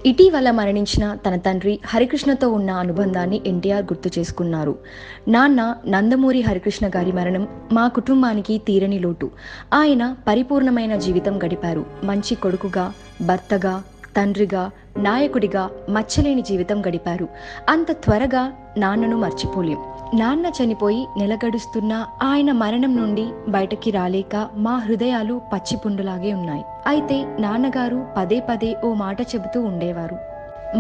ఇటీవల మరణించిన తన తండ్రి హరికృష్ణతో ఉన్న అనుబంధాన్ని ఎన్టీఆర్ గుర్తు చేసుకున్నారు. నాన్న నందమూరి హరికృష్ణ గారి మరణం మా కుటుంబానికి తీరని లోటు. ఆయన పరిపూర్ణమైన జీవితం గడిపారు. మంచి కొడుకుగా, భర్తగా, తండ్రిగా, నాయకుడిగా మచ్చలేని జీవితం గడిపారు. అంత త్వరగా నాన్నను మర్చిపోలేం. నాన్న చనిపోయి నెల గడుస్తున్నా ఆయన మరణం నుండి బయటకి రాలేక మా హృదయాలు పచ్చిపుండులాగే ఉన్నాయి. అయితే నాన్నగారు పదే పదే ఓ మాట చెబుతూ ఉండేవారు.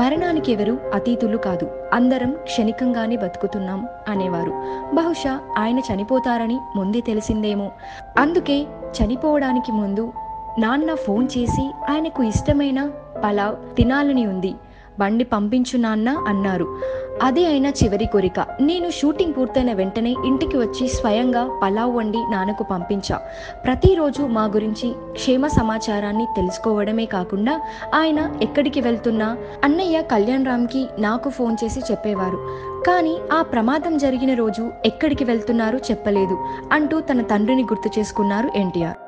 మరణానికి ఎవరు అతీతులు కాదు, అందరం క్షణికంగానే బతుకుతున్నాం అనేవారు. బహుశా ఆయన చనిపోతారని ముందే తెలిసిందేమో. అందుకే చనిపోవడానికి ముందు నాన్న ఫోన్ చేసి ఆయనకు ఇష్టమైన పలావ్ తినాలని ఉంది, బండి పంపించు నాన్న అన్నారు. అదే ఆయన చివరి కోరిక. నేను షూటింగ్ పూర్తయిన వెంటనే ఇంటికి వచ్చి స్వయంగా పలావ్ వండి నాన్నకు పంపించా. ప్రతిరోజు మా గురించి క్షేమ సమాచారాన్ని తెలుసుకోవడమే కాకుండా ఆయన ఎక్కడికి వెళ్తున్నా అన్నయ్య కళ్యాణ్ రామ్కి నాకు ఫోన్ చేసి చెప్పేవారు. కానీ ఆ ప్రమాదం జరిగిన రోజు ఎక్కడికి వెళ్తున్నారో చెప్పలేదు అంటూ తన తండ్రిని గుర్తు చేసుకున్నారు ఎన్టీఆర్.